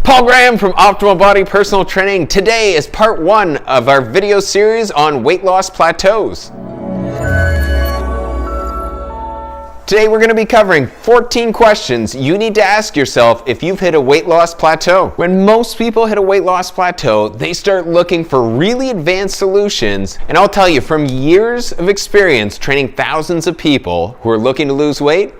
Paul Graham from Optimal Body Personal Training. Today is part 1 of our video series on weight loss plateaus. Today we're going to be covering 14 questions you need to ask yourself if you've hit a weight loss plateau. When most people hit a weight loss plateau, they start looking for really advanced solutions. And I'll tell you, from years of experience training thousands of people who are looking to lose weight,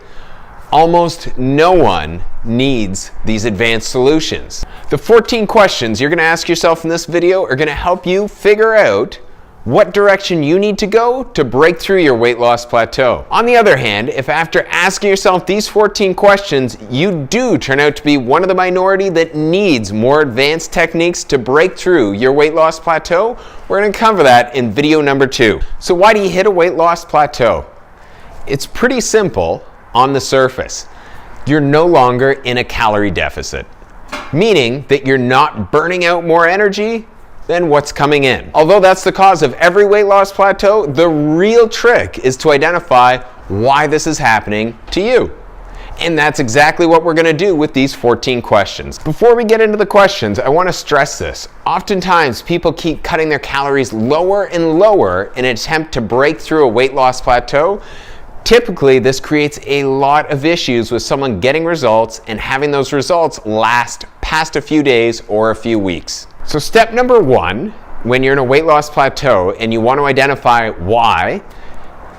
almost no one needs these advanced solutions. The 14 questions you're going to ask yourself in this video are going to help you figure out what direction you need to go to break through your weight loss plateau. On the other hand, if after asking yourself these 14 questions, you do turn out to be one of the minority that needs more advanced techniques to break through your weight loss plateau, we're going to cover that in video number 2. So why do you hit a weight loss plateau? It's pretty simple on the surface. You're no longer in a calorie deficit, meaning that you're not burning out more energy than what's coming in. Although that's the cause of every weight loss plateau, the real trick is to identify why this is happening to you. And that's exactly what we're going to do with these 14 questions. Before we get into the questions, I want to stress this. Oftentimes, people keep cutting their calories lower and lower in an attempt to break through a weight loss plateau. Typically, this creates a lot of issues with someone getting results and having those results last past a few days or a few weeks. So step number 1, when you're in a weight loss plateau and you want to identify why,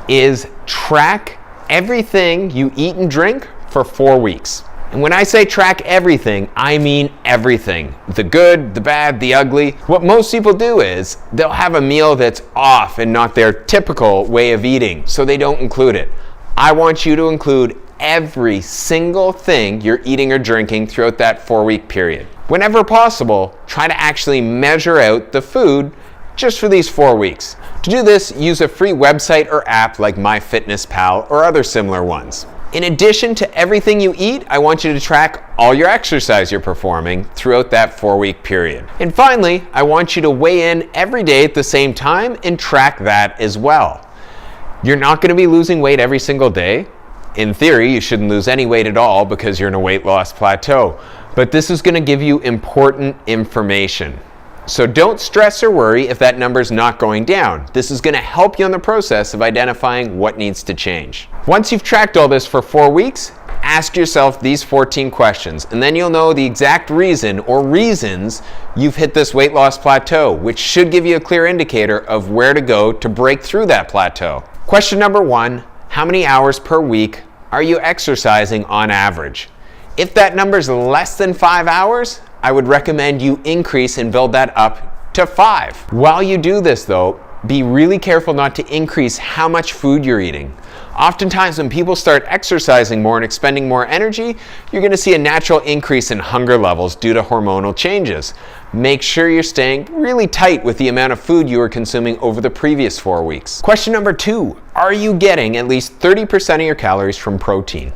is track everything you eat and drink for 4 weeks. And when I say track everything, I mean everything. The good, the bad, the ugly. What most people do is they'll have a meal that's off and not their typical way of eating, so they don't include it. I want you to include every single thing you're eating or drinking throughout that 4-week period. Whenever possible, try to actually measure out the food just for these 4 weeks. To do this, use a free website or app like MyFitnessPal or other similar ones. In addition to everything you eat, I want you to track all your exercise you're performing throughout that 4-week period. And finally, I want you to weigh in every day at the same time and track that as well. You're not going to be losing weight every single day. In theory, you shouldn't lose any weight at all because you're in a weight loss plateau. But this is going to give you important information. So don't stress or worry if that number's not going down. This is going to help you in the process of identifying what needs to change. Once you've tracked all this for 4 weeks, ask yourself these 14 questions, and then you'll know the exact reason or reasons you've hit this weight loss plateau, which should give you a clear indicator of where to go to break through that plateau. Question number 1, how many hours per week are you exercising on average? If that number is less than 5 hours, I would recommend you increase and build that up to 5. While you do this though, be really careful not to increase how much food you're eating. Oftentimes when people start exercising more and expending more energy, you're going to see a natural increase in hunger levels due to hormonal changes. Make sure you're staying really tight with the amount of food you were consuming over the previous 4 weeks. Question number 2, are you getting at least 30% of your calories from protein?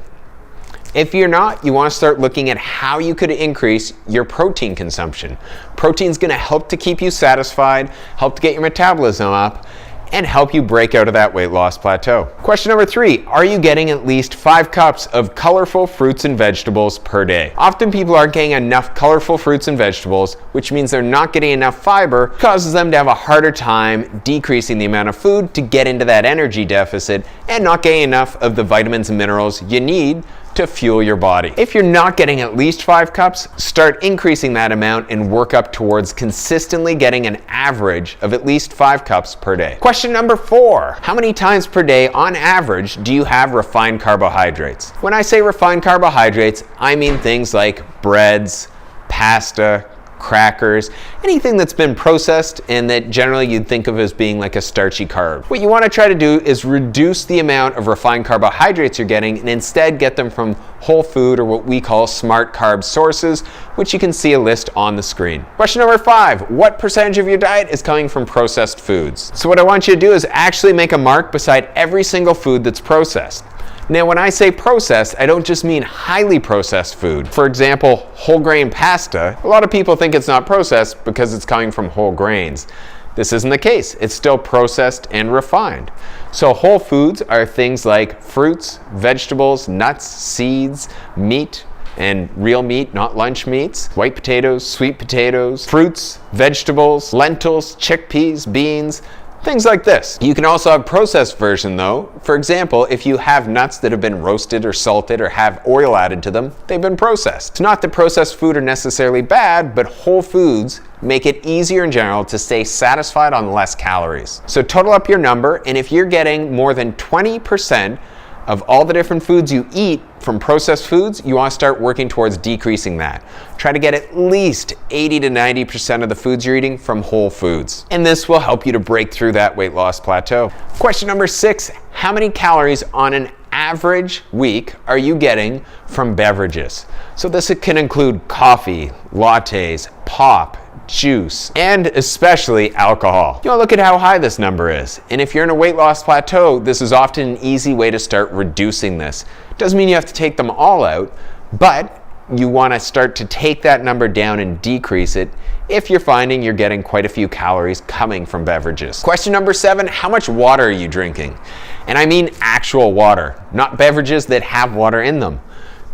If you're not, you want to start looking at how you could increase your protein consumption. Protein is going to help to keep you satisfied, help to get your metabolism up, and help you break out of that weight loss plateau. Question number 3, are you getting at least 5 cups of colorful fruits and vegetables per day? Often people aren't getting enough colorful fruits and vegetables, which means they're not getting enough fiber, causes them to have a harder time decreasing the amount of food to get into that energy deficit and not getting enough of the vitamins and minerals you need to fuel your body. If you're not getting at least 5 cups, start increasing that amount and work up towards consistently getting an average of at least 5 cups per day. Question number 4, how many times per day on average do you have refined carbohydrates? When I say refined carbohydrates, I mean things like breads, pasta, crackers, anything that's been processed and that generally you'd think of as being like a starchy carb. What you want to try to do is reduce the amount of refined carbohydrates you're getting and instead get them from whole food or what we call smart carb sources, which you can see a list on the screen. Question number 5, what percentage of your diet is coming from processed foods? So what I want you to do is actually make a mark beside every single food that's processed. Now, when I say processed, I don't just mean highly processed food. For example, whole grain pasta. A lot of people think it's not processed because it's coming from whole grains. This isn't the case. It's still processed and refined. So whole foods are things like fruits, vegetables, nuts, seeds, meat, and real meat, not lunch meats, white potatoes, sweet potatoes, fruits, vegetables, lentils, chickpeas, beans, things like this. You can also have processed version though. For example, if you have nuts that have been roasted or salted or have oil added to them, they've been processed. It's not that processed food are necessarily bad, but whole foods make it easier in general to stay satisfied on less calories. So total up your number, and if you're getting more than 20% of all the different foods you eat from processed foods, you want to start working towards decreasing that. Try to get at least 80 to 90% of the foods you're eating from whole foods. And this will help you to break through that weight loss plateau. Question number 6, how many calories on an average week are you getting from beverages? So this can include coffee, lattes, pop, juice, and especially alcohol. You know, look at how high this number is. And if you're in a weight loss plateau, this is often an easy way to start reducing this. Doesn't mean you have to take them all out, but you want to start to take that number down and decrease it if you're finding you're getting quite a few calories coming from beverages. Question number 7, how much water are you drinking? And I mean actual water, not beverages that have water in them.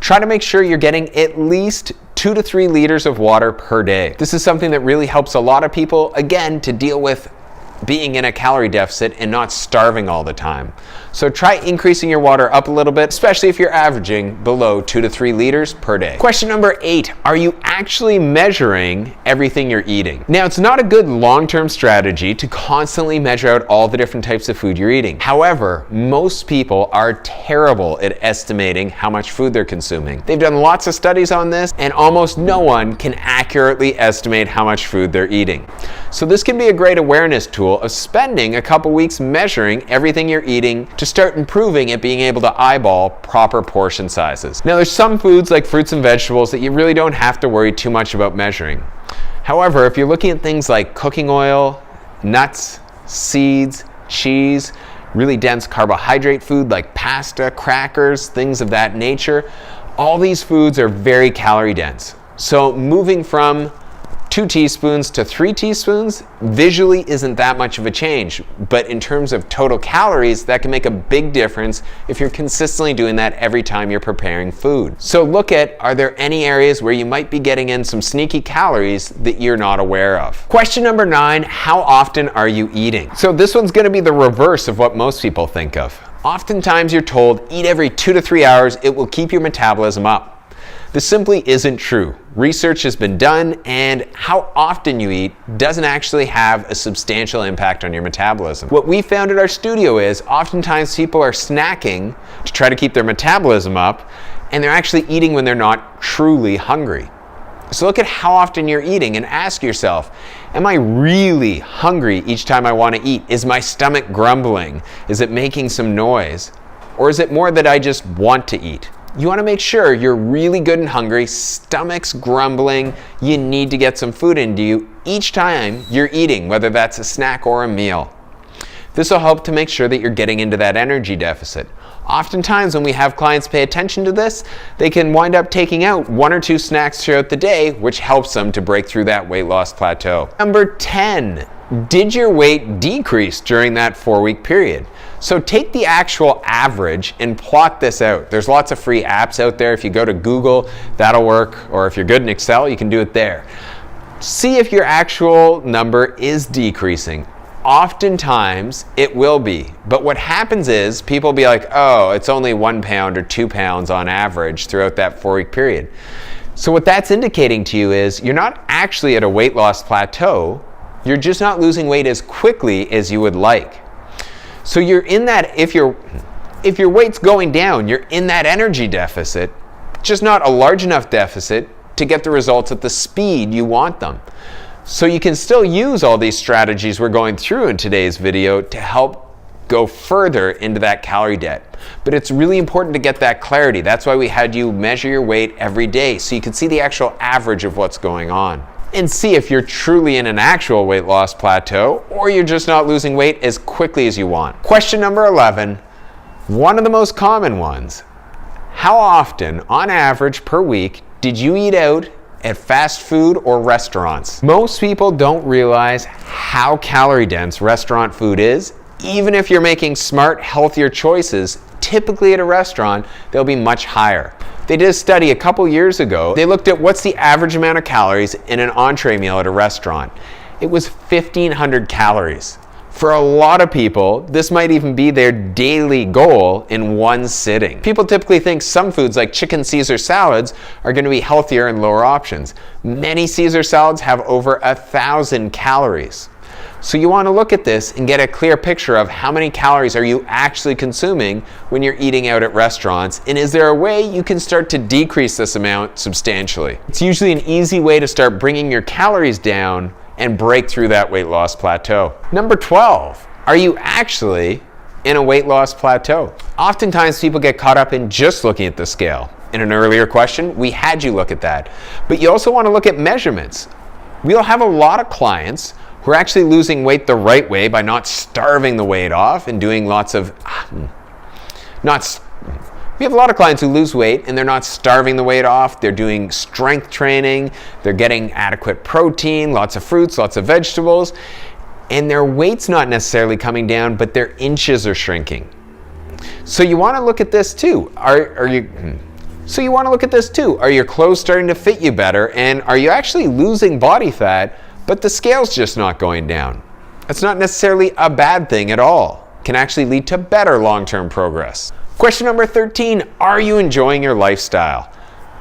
Try to make sure you're getting at least 2 to 3 liters of water per day. This is something that really helps a lot of people, again, to deal with being in a calorie deficit and not starving all the time. So try increasing your water up a little bit, especially if you're averaging below 2 to 3 liters per day. Question number 8, are you actually measuring everything you're eating? Now, it's not a good long-term strategy to constantly measure out all the different types of food you're eating. However, most people are terrible at estimating how much food they're consuming. They've done lots of studies on this, and almost no one can accurately estimate how much food they're eating. So this can be a great awareness tool of spending a couple weeks measuring everything you're eating to start improving at being able to eyeball proper portion sizes. Now, there's some foods like fruits and vegetables that you really don't have to worry too much about measuring. However, if you're looking at things like cooking oil, nuts, seeds, cheese, really dense carbohydrate food like pasta, crackers, things of that nature, all these foods are very calorie dense. So moving from 2 teaspoons to 3 teaspoons visually isn't that much of a change, but in terms of total calories, that can make a big difference if you're consistently doing that every time you're preparing food. So look at, are there any areas where you might be getting in some sneaky calories that you're not aware of? Question number 9, how often are you eating? So this one's gonna be the reverse of what most people think of. Oftentimes you're told, eat every 2 to 3 hours, it will keep your metabolism up. This simply isn't true. Research has been done, and how often you eat doesn't actually have a substantial impact on your metabolism. What we found at our studio is oftentimes people are snacking to try to keep their metabolism up, and they're actually eating when they're not truly hungry. So look at how often you're eating and ask yourself, am I really hungry each time I want to eat? Is my stomach grumbling? Is it making some noise? Or is it more that I just want to eat? You want to make sure you're really good and hungry, stomach's grumbling, you need to get some food into you each time you're eating, whether that's a snack or a meal. This will help to make sure that you're getting into that energy deficit. Oftentimes when we have clients pay attention to this, they can wind up taking out 1 or 2 snacks throughout the day, which helps them to break through that weight loss plateau. Number 10, did your weight decrease during that 4-week period? So take the actual average and plot this out. There's lots of free apps out there. If you go to Google, that'll work. Or if you're good in Excel, you can do it there. See if your actual number is decreasing. Oftentimes it will be. But what happens is people will be like, oh, it's only 1 pound or 2 pounds on average throughout that 4-week period. So what that's indicating to you is you're not actually at a weight loss plateau. You're just not losing weight as quickly as you would like. So you're in that, if your weight's going down, you're in that energy deficit, just not a large enough deficit to get the results at the speed you want them. So you can still use all these strategies we're going through in today's video to help go further into that calorie debt. But it's really important to get that clarity. That's why we had you measure your weight every day so you can see the actual average of what's going on. And see if you're truly in an actual weight loss plateau or you're just not losing weight as quickly as you want. Question number 11, one of the most common ones. How often, on average per week, did you eat out at fast food or restaurants? Most people don't realize how calorie dense restaurant food is. Even if you're making smart, healthier choices, typically at a restaurant, they'll be much higher. They did a study a couple years ago. They looked at what's the average amount of calories in an entree meal at a restaurant. It was 1,500 calories. For a lot of people, this might even be their daily goal in one sitting. People typically think some foods like chicken Caesar salads are going to be healthier and lower options. Many Caesar salads have over 1,000 calories. So you want to look at this and get a clear picture of how many calories are you actually consuming when you're eating out at restaurants, and is there a way you can start to decrease this amount substantially? It's usually an easy way to start bringing your calories down and break through that weight loss plateau. Number 12, are you actually in a weight loss plateau? Oftentimes people get caught up in just looking at the scale. In an earlier question, we had you look at that. But you also want to look at measurements. We'll have a lot of clients who are actually losing weight the right way by not starving the weight off and doing lots of, we have a lot of clients who lose weight and they're not starving the weight off. They're doing strength training. They're getting adequate protein, lots of fruits, lots of vegetables, and their weight's not necessarily coming down, but their inches are shrinking. So you want to look at this too. Are your clothes starting to fit you better, and are you actually losing body fat, but the scale's just not going down? That's not necessarily a bad thing at all. It can actually lead to better long-term progress. Question number 13, are you enjoying your lifestyle?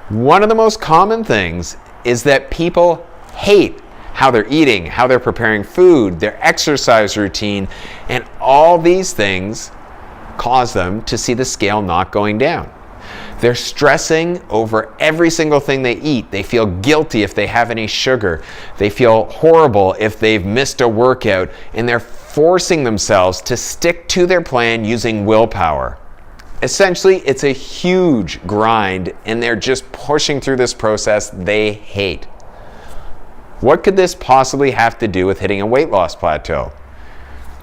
One of the most common things is that people hate how they're eating, how they're preparing food, their exercise routine, and all these things cause them to see the scale not going down. They're stressing over every single thing they eat. They feel guilty if they have any sugar. They feel horrible if they've missed a workout, and they're forcing themselves to stick to their plan using willpower. Essentially, it's a huge grind, and they're just pushing through this process they hate. What could this possibly have to do with hitting a weight loss plateau?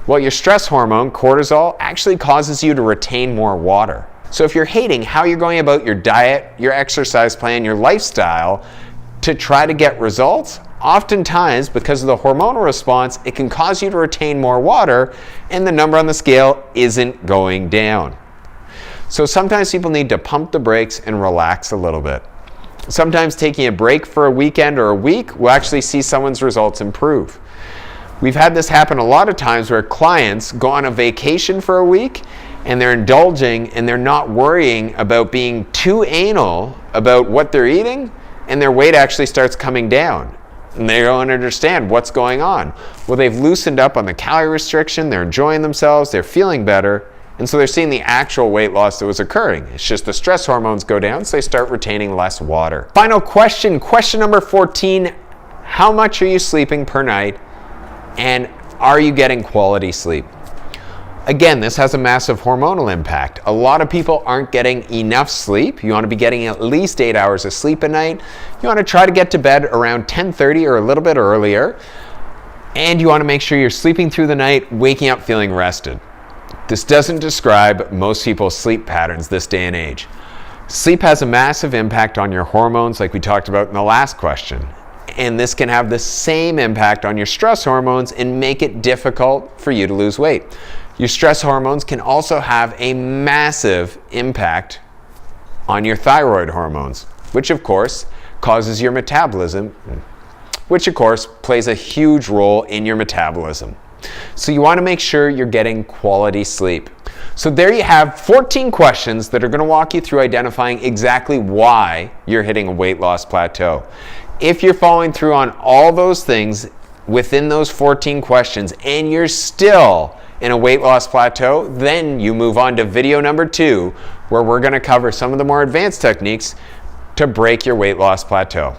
Well, your stress hormone, cortisol, actually causes you to retain more water. So if you're hating how you're going about your diet, your exercise plan, your lifestyle to try to get results, oftentimes because of the hormonal response, it can cause you to retain more water, and the number on the scale isn't going down. So sometimes people need to pump the brakes and relax a little bit. Sometimes taking a break for a weekend or a week will actually see someone's results improve. We've had this happen a lot of times where clients go on a vacation for a week and they're indulging and they're not worrying about being too anal about what they're eating, and their weight actually starts coming down. And they don't understand what's going on. Well, they've loosened up on the calorie restriction, they're enjoying themselves, they're feeling better, and so they're seeing the actual weight loss that was occurring. It's just the stress hormones go down, so they start retaining less water. Final question, question number 14. How much are you sleeping per night, and are you getting quality sleep? Again, this has a massive hormonal impact. A lot of people aren't getting enough sleep. You want to be getting at least 8 hours of sleep a night. You want to try to get to bed around 10:30 or a little bit earlier. And you want to make sure you're sleeping through the night, waking up feeling rested. This doesn't describe most people's sleep patterns this day and age. Sleep has a massive impact on your hormones, like we talked about in the last question. And this can have the same impact on your stress hormones and make it difficult for you to lose weight. Your stress hormones can also have a massive impact on your thyroid hormones, which of course causes your metabolism, which of course plays a huge role in your metabolism. So you want to make sure you're getting quality sleep. So there you have 14 questions that are going to walk you through identifying exactly why you're hitting a weight loss plateau. If you're following through on all those things within those 14 questions and you're still in a weight loss plateau, then you move on to video number 2, where we're going to cover some of the more advanced techniques to break your weight loss plateau.